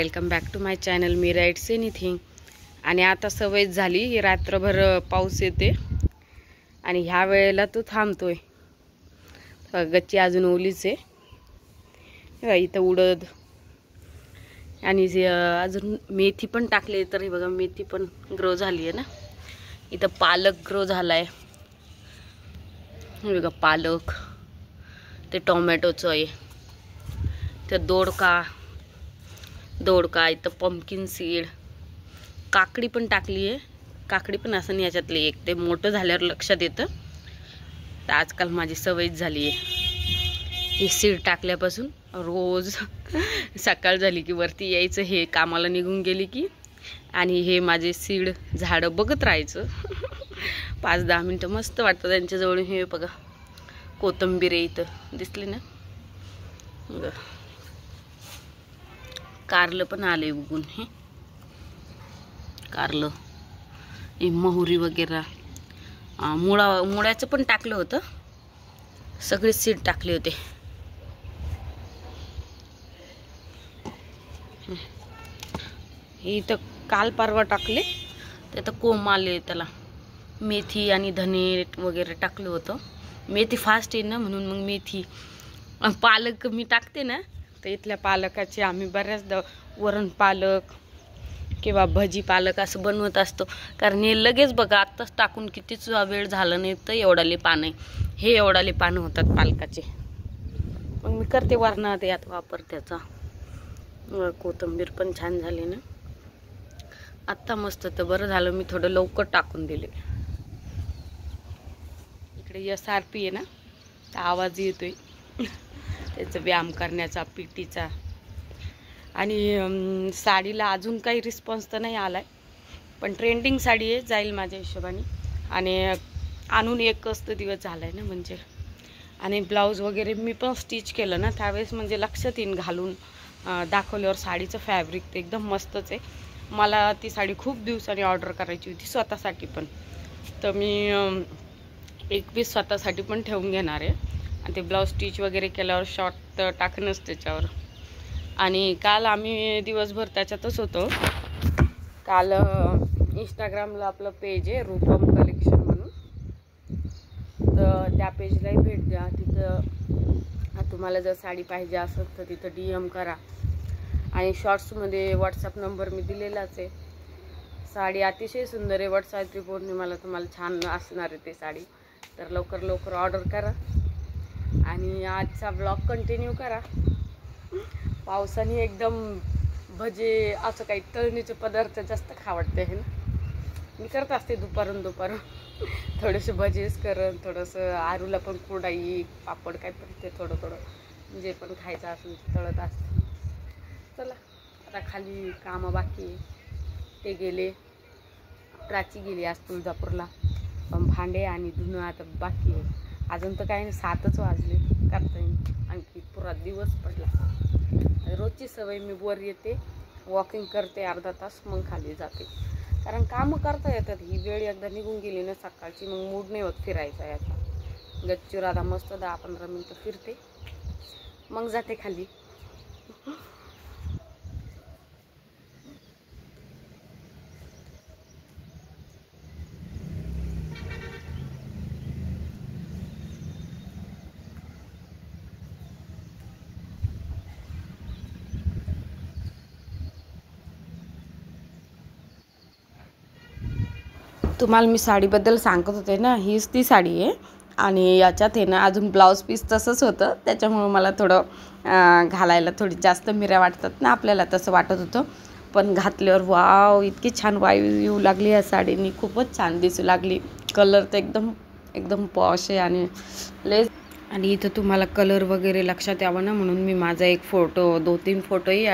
Welcome back to my channel Meera it's anything. आणि आता सवय झाली, रात्रभर पाऊस येते आणि ह्या वेळेला तो थांबतोय। गच्ची अजून ओलीच आहे। इथं उडद आणि अजून मेथी पण टाकली, तर हे बघा मेथी पण ग्रो झाली आहे ना। इथं पालक ग्रो झालाय, हे बघा पालक, ते टोमॅटोचं आहे, ते दोडका इथं पंपकिन सीड, काकडी पण टाकली आहे। काकडी पण असं नाही याच्यातले एक, ते मोठं झाल्यावर लक्षात येतं। तर आजकाल माझी सवयच झाली आहे ही सीड टाकल्यापासून रोज सकाळ झाली की वरती यायचं, हे कामाला निघून गेली की, आणि हे माझे सीड झाडं बघत राहायचं 5-10 मिनिटं मस्त वाटतं त्यांच्याजवळ। हे बघा कोथिंबीर इथं दिसली ना, कारलं पण आले उगून, हे कारलं, हे मोहरी वगैरे, मुळ्याचं पण टाकलं होतं, सगळे सीड टाकले होते। हे इथं काल परवा टाकले, ते तर कोंब आले त्याला। मेथी आणि धने वगैरे टाकलं होतं, मेथी फास्ट आहे ना म्हणून मग मेथी। पालक मी टाकते ना, तर इथल्या पालकाचे आम्ही बऱ्याचदा वरण पालक किंवा भजी पालक असं बनवत असतो, कारण हे लगेच बघा आत्ताच टाकून कितीच वेळ झाला नाही तर एवढाले पानं आहे, हे एवढाले पानं होतात पालकाचे। मग मी करते वरणात यात वापर त्याचा। कोथिंबीर पण छान झाली ना आत्ता मस्त, तर बरं झालं मी थोडं लवकर टाकून दिले। इकडे SRP आहे ना, तर आवाज येतोय त्याचा व्यायाम करण्याचा, पीटीचा। आणि साडीला अजून काही रिस्पॉन्स तर नाही आलाय, पण ट्रेंडिंग साडी आहे, जाईल माझ्या हिशोबाने। आणि आणून 1 दिवस झालाय ना म्हणजे। आणि ब्लाऊज वगैरे मी पण स्टिच केलं ना त्यावेळेस, म्हणजे लक्षात येईन घालून दाखवल्यावर साडीचं फॅब्रिक ते एकदम मस्तच आहे। मला ती साडी खूप दिवसांनी ऑर्डर करायची होती स्वतःसाठी पण, तर मी एक पीस स्वतःसाठी पण ठेवून घेणार आहे। आणि ते ब्लाऊज स्टिच वगैरे केल्यावर शॉर्ट तर टाकणंच त्याच्यावर। आणि काल आम्ही दिवसभर त्याच्यातच होतो। काल इंस्टाग्रामला आपलं पेज आहे रूपम कलेक्शन म्हणून, तर त्या पेजलाही भेट द्या। तिथं तुम्हाला जर साडी पाहिजे असेल तर तिथं DM करा। आणि शॉर्ट्समध्ये व्हॉट्सअप नंबर मी दिलेलाच आहे। साडी अतिशय सुंदर आहे, वटसावित्री पौर्णिमेला तुम्हाला छान असणार आहे ते साडी, तर लवकर ऑर्डर करा। आणि आजचा ब्लॉग कंटिन्यू करा। पावसाने एकदम भजे असं काही तळणीचे पदार्थ जास्त खावडते आहे ना, मी करत असते दुपारून थोडेसे भजेच करन, थोडंसं आरूला पण कुरडई पापड काय पण ते थोडं जे पण खायचं असेल तळत असते। चला आता खाली कामं बाकी, ते गेले, प्राची गेली आज तुळजापूरला, पण भांडे आणि धुणं आता बाकी आहे। अजून तर काही नाही, 7च वाजले, करता येईल, आणखी पुरा दिवस पडला। रोजची सवय, मी वर येते, वॉकिंग करते अर्धा तास, मग खाली जाते, कारण कामं करता येतात। ही वेळ एकदा निघून गेली ना सकाळची, मग मूड नाही होत फिरायचा याचा। गच्चीवर आता मस्त 10-15 मिनटं फिरते, मग जाते खाली। तुम्हाला मी साडीबद्दल सांगत होते ना, हीच ती साडी आहे। आणि याच्यात आहे ना अजून ब्लाऊज पीस तसंच होतं, त्याच्यामुळं मला थोडं घालायला थोडी जास्त मिऱ्या वाटतात ना आपल्याला, तसं वाटत होतं। पण घातल्यावर वाव, इतकी छान वाईव येऊ लागली या साडीनी, खूपच छान दिसू लागली। कलर तर एकदम पॉश आहे आणि लेस। आणि इथं तुम्हाला कलर वगैरे लक्षात यावं ना म्हणून मी माझा एक फोटो, 2-3 फोटोही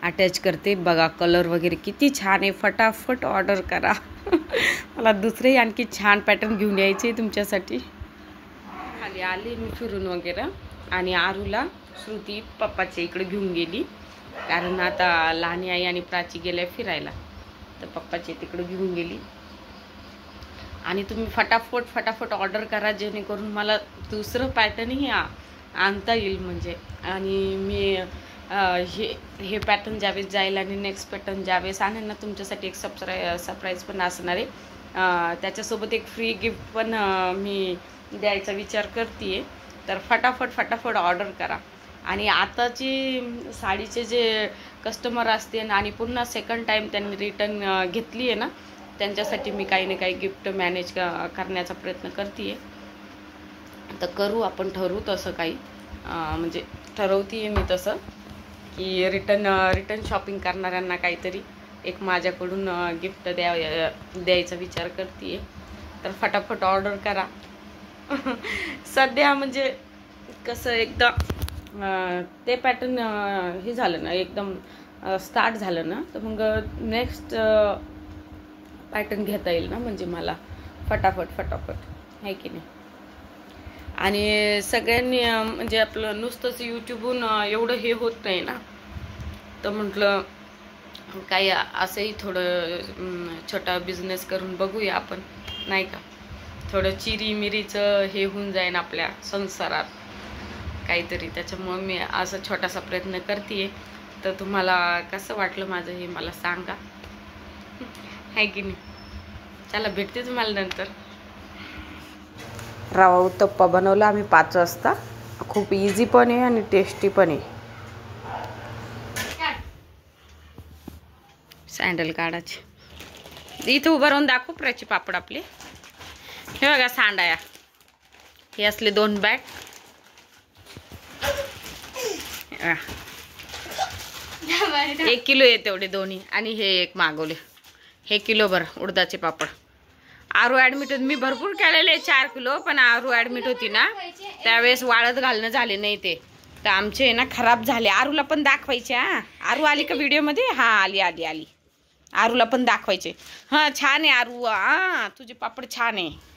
अटॅच करते। बघा कलर वगैरे किती छान आहे, फटाफट ऑर्डर करा मला दुसरेही आणखी छान पॅटर्न घेऊन यायचे तुमच्यासाठी। खाली आली मी फिरून वगैरे, आणि आरूला श्रुती पप्पाच्या इकडे घेऊन गेली, कारण आता लहानी आई आणि प्राची गेल्या फिरायला, तर पप्पाच्या तिकडे घेऊन गेली। आणि तुम्ही फटाफट ऑर्डर करा, जेणेकरून मला दुसरं पॅटर्नही आणता येईल म्हणजे। आणि मी हे पॅटर्न ज्यावेळेस जाईल आणि नेक्स्ट पॅटर्न ज्यावेळेस आणेल ना तुमच्यासाठी एक सरप्राईज पण असणार आहे. त्याच्यासोबत एक फ्री गिफ्ट पण मी द्यायचा विचार करते. तर फटाफट ऑर्डर करा. आणि आताची साडीचे जे कस्टमर असतील आणि पुन्हा सेकंड टाईम त्यांनी रिटर्न घेतली आहे ना, त्यांच्यासाठी मी काही ना काही गिफ्ट मॅनेज करण्याचा प्रयत्न करते. तर करू आपण, ठरवू तसं काही, म्हणजे ठरवते मी तसं की रिटर्न शॉपिंग करणाऱ्यांना काहीतरी एक माझ्याकडून गिफ्ट द्यायचा विचार करते. तर फटाफट ऑर्डर करा. सध्या म्हणजे कसं एकदा ते पॅटर्न हे झालं ना, एकदम स्टार्ट झालं ना, तर मग नेक्स्ट पॅटर्न घेता येईल ना, म्हणजे मला फटाफट आहे की नाही. आणि सगळ्यांनी म्हणजे आपलं नुसतंच यूट्यूबहून एवढं हे होत नाही ना, तर म्हटलं काही असंही थोडं छोटा बिझनेस करून बघूया आपण, नाही का. थोडं चिरीमिरीचं हे होऊन जाईन आपल्या संसारात काहीतरी. त्याच्यामुळं मी असं छोटासा प्रयत्न करते. तर तुम्हाला कसं वाटलं माझं हे मला सांगा, आहे की नाही. चला, भेटते तुम्हाला नंतर. रवा उत्तप्पा बनवला आम्ही 5 वाजता. खूप इझी पण आहे आणि टेस्टी पण आहे. सँडल काढायची इथं उभं राहून दाखवू प्राची पापड आपले. हे बघा सांडाया, हे असले 2 बॅग. 1 किलो आहे तेवढे दोन्ही. आणि हे एक मागवले, हे किलोभर उडदाचे पापड. आरू ॲडमिट होती, मी भरपूर केलेले 4 किलो, पण आरू ॲडमिट होती ना त्यावेळेस वाळत घालणं झाले नाही ते, तर आमचे ना खराब झाले. आरूला पण दाखवायचे. आरू आली का व्हिडिओमध्ये? हा, आली. आरूला पण दाखवायचे. हा, छान आहे आरू, तुझे पापड छान आहे.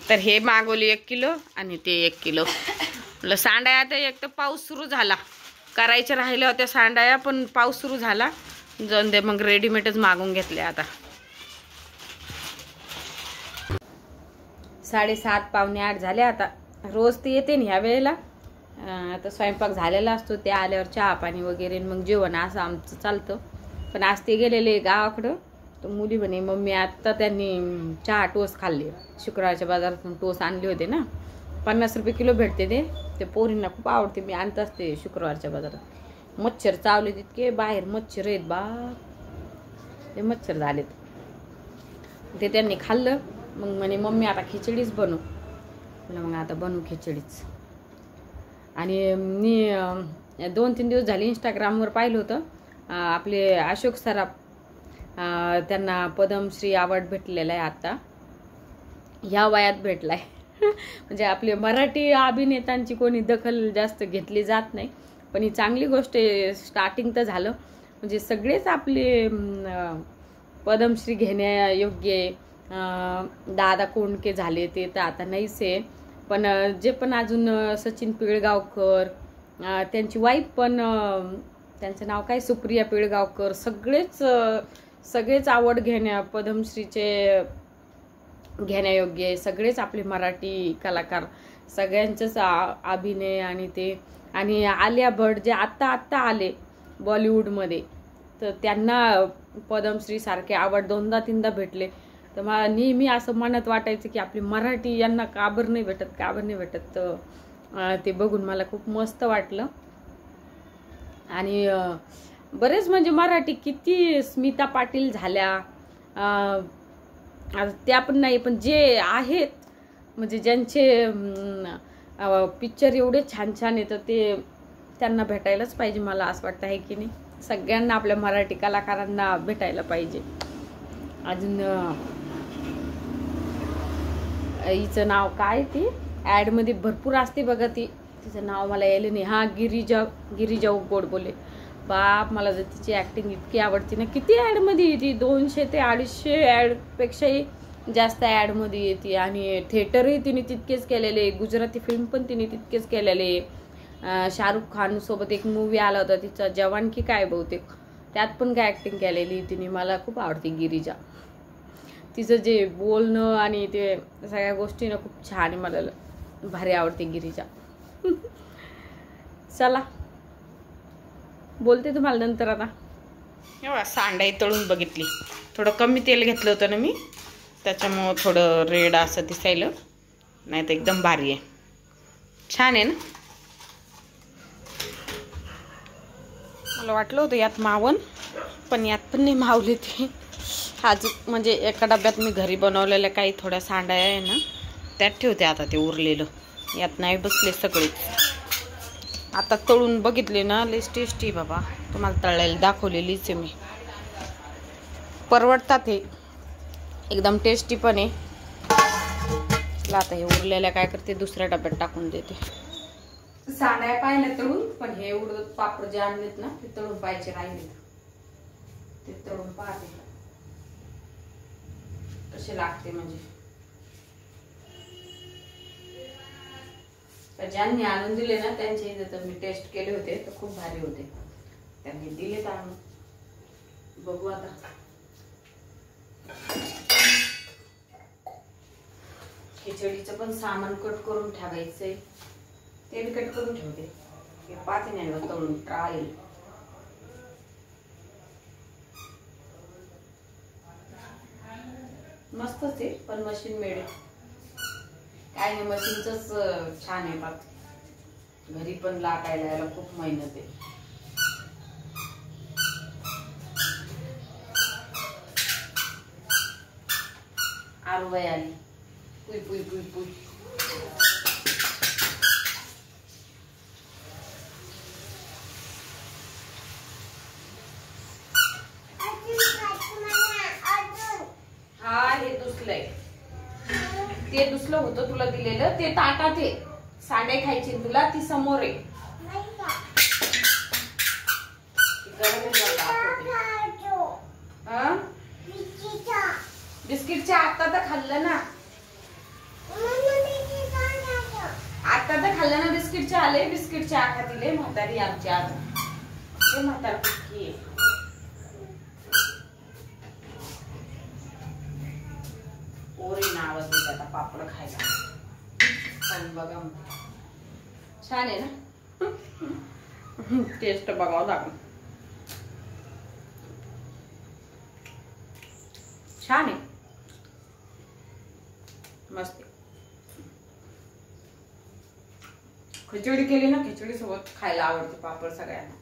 तर हे मागवले 1 किलो आणि ते 1 किलो. म्हटलं सांडाया, तर एक तर पाऊस सुरू झाला, करायच्या राहिल्या होत्या सांडाया, पण पाऊस सुरू झाला, जाऊन दे मग रेडीमेडच मागून घेतले. आता 7:30 पावणे 8 झाले. आता रोज ते येते ना ह्या वेळेला. आता स्वयंपाक झालेला असतो, ते आल्यावर चहा पाणी वगैरे मग जेवण असं आमचं चालतं. पण आज ते गेलेले गावाकडं, तर मुली म्हणे मम्मी आत्ता त्यांनी चहा टोस्ट खाल्ले. शुक्रवारच्या बाजारातून टोस्ट आणले होते ना, 50 रुपये किलो भेटते ते पोरींना खूप आवडते. मी आणत असते शुक्रवारच्या बाजारात. मच्छर चावले तितके, बाहेर मच्छर आहेत बा, ते मच्छर झालेत. ते त्यांनी खाल्लं. मग म्हणे मम्मी आता खिचडीच बनव. म्हटलं मग आता बनवू खिचडीच. आणि मी 2-3 दिवस झाले इंस्टाग्रामवर पाहिलं होतं, आपले अशोक सराफ, त्यांना पद्मश्री अवॉर्ड भेटलेला आहे आता, ह्या वयात भेटलाय. म्हणजे आपले मराठी अभिनेत्यांची कोणी दखल जास्त घेतली जात नाही, पण ही चांगली गोष्ट आहे. स्टार्टिंग तर झालं, म्हणजे सगळेच आपले पद्मश्री घेण्यायोग्य आहे. दादा कोंडके झाले ते तर आता नाहीच आहे, पण जे पण अजून सचिन पिळगावकर, त्यांची वाईफ पण, त्यांचं नाव काय, सुप्रिया पिळगावकर, सगळेच आवड पद्मश्रीचे घेण्यायोग्य आहे. सगळेच आपले मराठी कलाकार, सगळ्यांचंच अभिनय. आणि ते, आणि आलिया भट जे आत्ता आले बॉलिवूडमध्ये, तर त्यांना पद्मश्री सारखे अवॉर्ड 2दा-3दा भेटले. तर मला नेहमी असं मनात वाटायचं की आपली मराठी यांना का बरं नाही भेटत. तर ते बघून मला खूप मस्त वाटलं. आणि बरेच म्हणजे मराठी किती, स्मिता पाटील झाल्या, त्या पण नाही, पण जे आहेत म्हणजे ज्यांचे पिक्चर एवढे छान येतं, ते त्यांना भेटायलाच पाहिजे. मला असं वाटतं आहे की नाही, सगळ्यांना आपल्या मराठी कलाकारांना भेटायला पाहिजे. अजून हिचं नाव काय, ती ॲडमध्ये भरपूर असते बघा, तिचं नाव मला यायला नाही. हा, गिरिजा गोडबोले. बाप, मला जर तिची ॲक्टिंग इतकी आवडते ना. किती ॲडमध्ये येते, 200 ते 250 ॲडपेक्षाही जास्त ॲडमध्ये येते. आणि थिएटरही तिने तितकेच केलेले, गुजराती फिल्म पण तिने तितकेच केलेले. शाहरुख खान सोबत एक मूवी आला होता तिचा, जवान की काय बहुतेक, त्यात पण काय ॲक्टिंग केलेली तिने. मला खूप आवडते गिरिजा. तिचं जे बोलणं आणि ते सगळ्या गोष्टी ना खूप छान आहे, मला भारी आवडते गिरिजा. चला, बोलते तुम्हाला नंतर. आता एवढा सांडाई तळून बघितली. थोडं कमी तेल घेतलं होतं ना मी, त्याच्यामुळं थोडं रेड असं दिसायलं, नाही तर एकदम भारी आहे. छान आहे ना. मला वाटलं होतं यात मावन, पण यात पण नाही मावले ते. आज म्हणजे एका डब्यात मी घरी बनवलेल्या काही थोड्या सांडाया आहे ना, त्यात ठेवते आता ते उरलेलं. यात नाही बसले सगळे. आता तळून बघितले ना, लईच टेस्टी बाबा. तुम्हाला तळलेली दाखवलेलीच आहे मी. परवडतात हे, एकदम टेस्टी पण आहे. आता हे उरलेल्या काय करते, दुसऱ्या डब्यात टाकून देते. सांड्या पाहिल्या तळून, पण हे उडद पापड जे आणलेत ना, ते तळून पाहिजे राहिलेत. ते तळून पाहते कसे लागते. म्हणजे ज्यांनी आणून दिले ना, त्यांचे इथे तर मी टेस्ट केले होते, तर खूप भारी होते. त्यांनी दिलेत आणून. बघू आता. खिचडीचं पण सामान कट करून ठेवायचंय, ते बी कट करून ठेवते. हे पाहते नाही तळून ट्रायल. मस्तच आहे, पण मशीन मेड आहे. काय नाही, मशीनच छान आहे. बात घरी पण लाटायला यायला खूप मेहनत आहे. आरुबाई आली. पुई पुई पुई पुई. हा हे दुसलंय, ते दुसलं होतं तुला दिलेलं, ते ताटात आहे. सांडे खायची तुला, ती समोर आहे. बिस्किटच्या आता तर खाल्लं ना, आता तर खाल्लं ना बिस्किटचे. आले बिस्किटचे आखा दिले. म्हातारी आमची आज ते म्हातार कुठली आहे. ओरी नाव देते आता पापड खायला. पण बघा छान आहे ना. टेस्ट बघावं लागेल. छान आहे, मस्त. खिचडी केली ना, खिचडी सोबत खायला आवडते पापड सगळ्यांना.